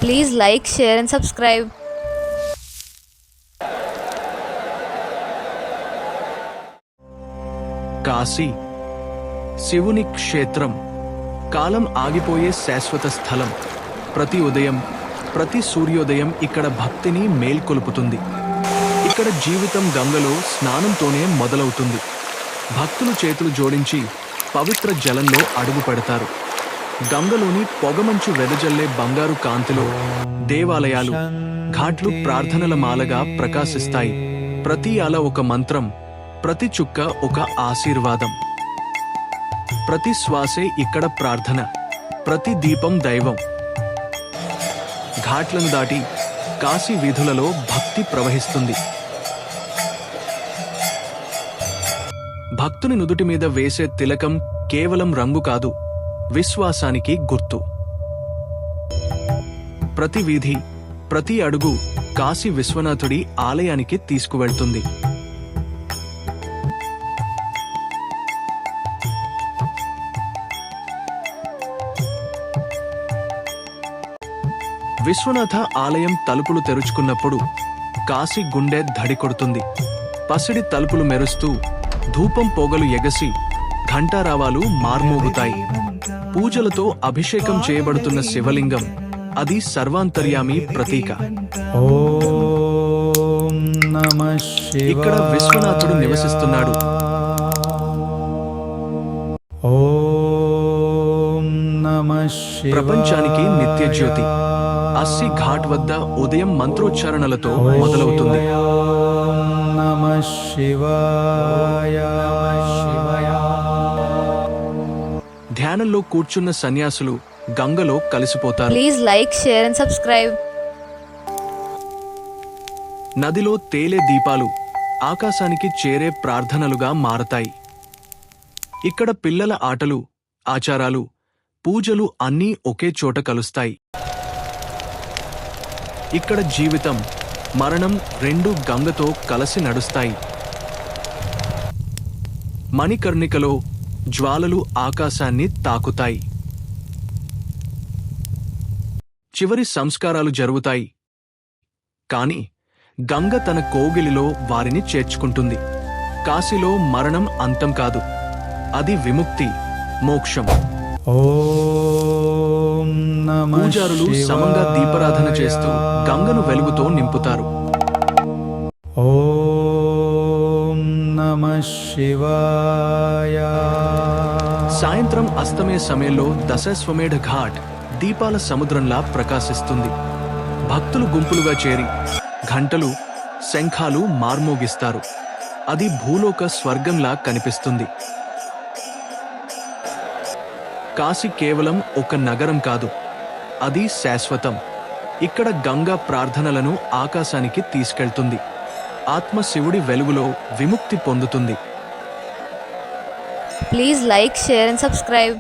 Please like, share and subscribe. Kashi శివుని క్షేత్రం, కాలం ఆగిపోయే శాశ్వత స్థలం. ప్రతి ఉదయం, ప్రతి సూర్యోదయం ఇక్కడ భక్తిని మేల్కొలుపుతుంది. ఇక్కడ జీవితం గంగలో స్నానంతోనే మొదలవుతుంది. భక్తులు చేతులు జోడించి పవిత్ర జలంలో అడుగు పెడతారు. గంగలోని పొగమంచు వెదజల్లే బంగారు కాంతిలో దేవాలయాలు, ఘాట్లు ప్రార్థనల మాలగా ప్రకాశిస్తాయి. ప్రతి అల ఒక మంత్రం, ప్రతి చుక్క ఒక ఆశీర్వాదం. ప్రతి శ్వాసే ఇక్కడ ప్రార్థన, ప్రతి దీపం దైవం. ఘాట్లను దాటి కాశీ వీధులలో భక్తి ప్రవహిస్తుంది. భక్తుని నుదుటి మీద వేసే తిలకం కేవలం రంగు కాదు, విశ్వాసానికి గుర్తు. ప్రతి వీధి, ప్రతి అడుగు కాశీ విశ్వనాథుడి ఆలయానికి తీసుకువెళ్తుంది. విశ్వనాథ ఆలయం తలుపులు తెరుచుకున్నప్పుడు కాశీ గుండె ధడి కొడుతుంది. పసిడి తలుపులు మెరుస్తూ, ధూపం పొగలు ఎగసి, ఘంటారావాలు మార్మోగుతాయి. పూజలతో అభిషేకం చేయబడుతున్న శివలింగం, అది సర్వాంతర్యామి ప్రతీక. ఇక్కడ విశ్వనాథుడు నివసిస్తున్నాడు. ప్రపంచానికి నిత్యజ్యోతి. అస్సి ఘాట్ వద్ద ఉదయం మంత్రోచ్చారణలతో మొదలవుతుంది. ధ్యానంలో కూర్చున్న సన్యాసులు గంగలో కలిసిపోతారు. Please like, share and subscribe. నదిలో తేలే దీపాలు ఆకాశానికి చేరే ప్రార్థనలుగా మారతాయి. ఇక్కడ పిల్లల ఆటలు, ఆచారాలు, పూజలు అన్నీ ఒకే చోట కలుస్తాయి. ఇక్కడ జీవితం, మరణం రెండూ గంగతో కలసి నడుస్తాయి. మణికర్ణికలో జ్వాలలు ఆకాశాన్ని తాకుతాయి. చివరి సంస్కారాలు జరుగుతాయి. కాని గంగ తన కోగిలిలో వారిని చేర్చుకుంటుంది. కాశీలో మరణం అంతం కాదు, అది విముక్తి, మోక్షం. పూజారులు సమంగా దీపారాధన చేస్తూ గంగను వెలుగుతో నింపుతారు. సాయంత్రం అస్తమయ సమయంలో దశాశ్వమేధ ఘాట్ దీపాల సముద్రంలా ప్రకాశిస్తుంది. భక్తులు గుంపులుగా చేరి ఘంటలు, శంఖాలు మార్మోగిస్తారు. అది భూలోక స్వర్గంలా కనిపిస్తుంది. కాశీ కేవలం ఒక నగరం కాదు, అది శాశ్వతం. ఇక్కడ గంగా ప్రార్థనలను ఆకాశానికి తీసుకెళ్తుంది. ఆత్మ శివుడి వెలుగులో విముక్తి పొందుతుంది. Please like, share and subscribe.